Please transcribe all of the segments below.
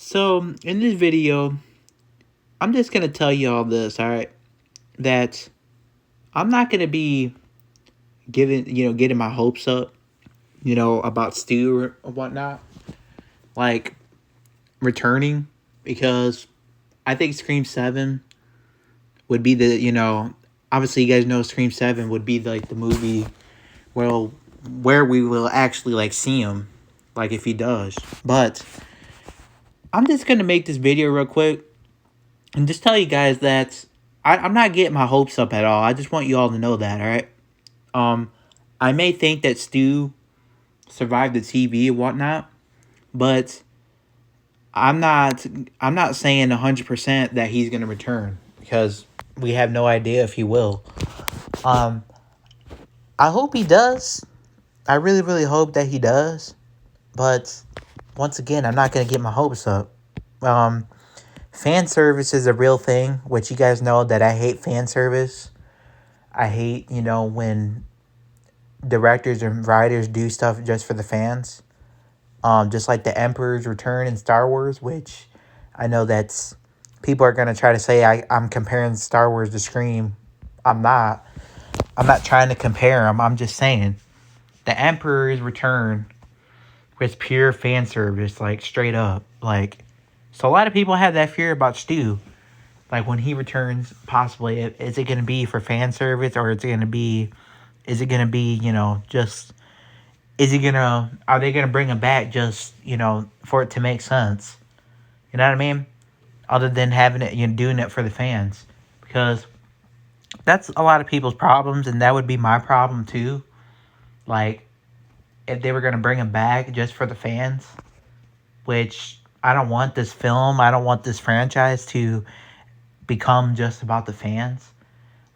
So, in this video, I'm just going to tell you all this, all right? That I'm not going to be getting my hopes up, about Stu or whatnot, like returning, because I think Scream 7 would be obviously you guys know Scream 7 would be like the movie, well, where we will actually like see him, like if he does. But I'm just going to make this video real quick and just tell you guys that I'm not getting my hopes up at all. I just want you all to know that, all right? Um, I may think that Stu survived the TV and whatnot, but I'm not. I'm not saying 100% that he's gonna return because we have no idea if he will. Um, I hope he does. I really, really hope that he does. But once again, I'm not gonna get my hopes up. Um, Fan service is a real thing, which you guys know that I hate fan service. I hate, when directors and writers do stuff just for the fans. Just like the Emperor's Return in Star Wars, which I know that's people are gonna try to say I'm comparing Star Wars to Scream. I'm not. I'm not trying to compare them. I'm just saying the Emperor's Return was pure fan service, like straight up. Like, so a lot of people have that fear about Stu. Like when he returns, possibly is it gonna be for fan service or is it gonna be just is he gonna are they gonna bring him back just for it to make sense? You know what I mean? Other than having it, doing it for the fans, because that's a lot of people's problems, and that would be my problem too. Like if they were gonna bring him back just for the fans, which I don't want this film, I don't want this franchise to become just about the fans.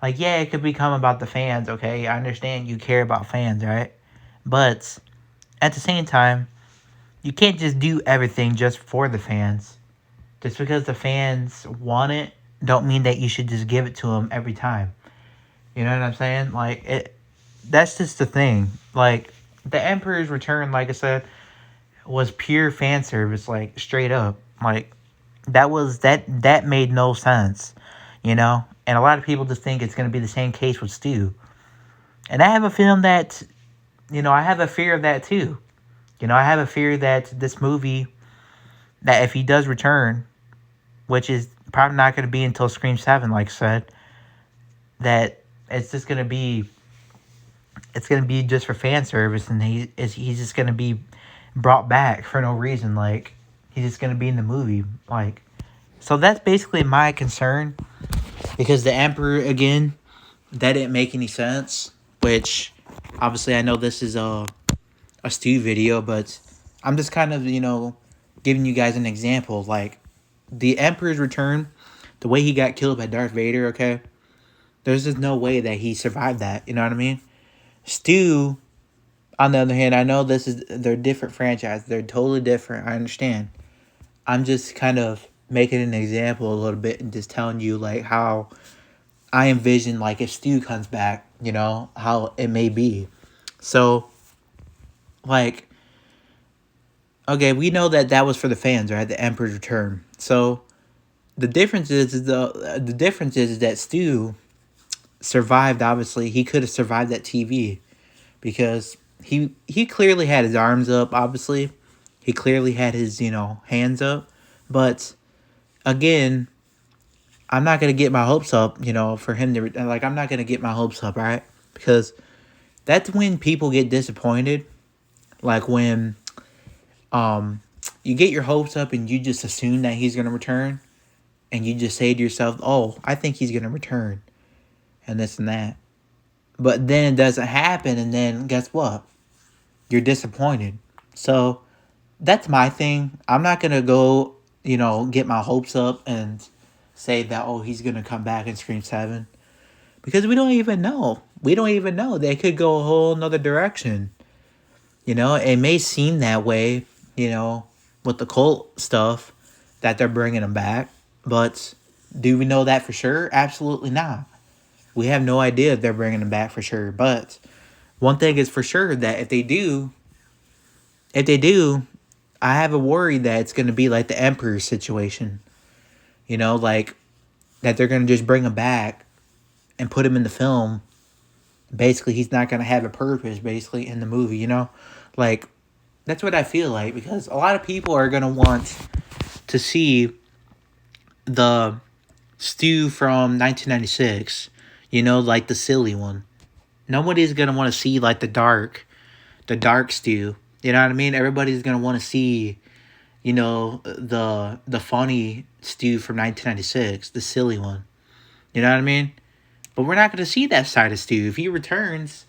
Like, yeah, it could become about the fans. Okay, I understand you care about fans, right? But at the same time, you can't just do everything just for the fans. Just because the fans want it, don't mean that you should just give it to them every time. You know what I'm saying? Like it. That's just the thing. Like the Emperor's Return, like I said, was pure fan service. Like straight up. Like that made no sense. And a lot of people just think it's going to be the same case with Stu. And I have a feeling that I have a fear of that too. I have a fear that this movie, that if he does return, which is probably not going to be until Scream 7, like I said, that it's just going to be, it's going to be just for fan service, and he's just going to be brought back for no reason. Like, he's just going to be in the movie. Like, so that's basically my concern, because the Emperor, again, that didn't make any sense, which, obviously, I know this is a Stu video, but I'm just kind of, giving you guys an example. Like, the Emperor's Return, the way he got killed by Darth Vader, okay? There's just no way that he survived that, you know what I mean? Stu, on the other hand, I know they're different franchises. They're totally different, I understand. I'm just kind of making an example a little bit and just telling you, like, how I envision, like, if Stu comes back, how it may be. So, like, okay, we know that was for the fans, right? The Emperor's Return. So the difference is that Stu survived. Obviously, he could have survived that TV because he clearly had his arms up. Obviously, he clearly had his hands up. But again, I'm not gonna get my hopes up. For him to like, I'm not gonna get my hopes up, right? Because that's when people get disappointed. Like when you get your hopes up and you just assume that he's going to return, and you just say to yourself, oh, I think he's going to return, and this and that. But then it doesn't happen, and then guess what? You're disappointed. So that's my thing. I'm not going to go, get my hopes up and say that, oh, he's going to come back in Scream 7. Because we don't even know. We don't even know. They could go a whole nother direction. It may seem that way, with the cult stuff, that they're bringing him back. But do we know that for sure? Absolutely not. We have no idea if they're bringing him back for sure. But one thing is for sure, that if they do, I have a worry that it's going to be like the Emperor situation. You know, like that they're going to just bring him back and put him in the film. Basically, he's not going to have a purpose, basically, in the movie, you know? Like, that's what I feel like, because a lot of people are going to want to see the Stu from 1996, you know, like the silly one. Nobody's going to want to see, like, the dark Stu. You know what I mean? Everybody's going to want to see, you know, the funny Stu from 1996, the silly one. You know what I mean? But we're not going to see that side of Stu. If he returns,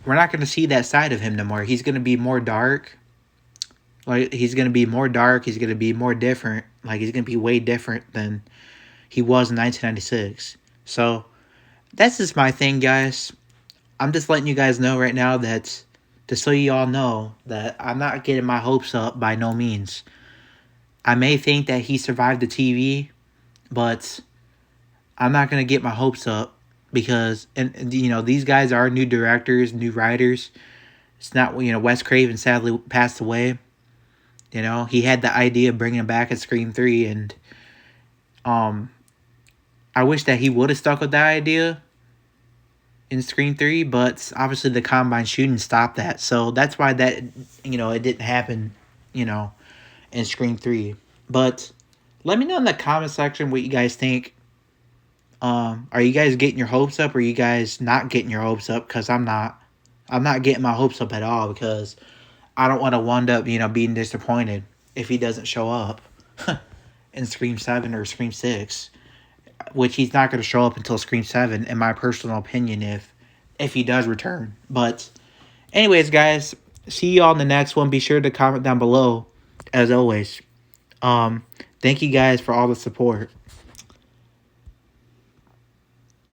we're not going to see that side of him no more. He's going to be more dark. Like, he's going to be more dark. He's going to be more different. Like, he's going to be way different than he was in 1996. So, that's just my thing, guys. I'm just letting you guys know right now that, just so you all know, that I'm not getting my hopes up by no means. I may think that he survived the TV, but I'm not going to get my hopes up because, and you know, these guys are new directors, new writers. It's not, you know, Wes Craven sadly passed away. You know, he had the idea of bringing him back at Scream 3, and I wish that he would have stuck with that idea in Scream 3, but obviously the Combine shooting stopped that. So that's why that, you know, it didn't happen, you know, in Scream 3. But let me know in the comment section what you guys think. Are you guys getting your hopes up, or are you guys not getting your hopes up? Because I'm not. I'm not getting my hopes up at all, because I don't want to wind up, you know, being disappointed if he doesn't show up in Scream 7 or Scream 6, which he's not going to show up until Scream 7, in my personal opinion, if he does return. But anyways, guys, see you all in the next one. Be sure to comment down below, as always. Thank you guys for all the support.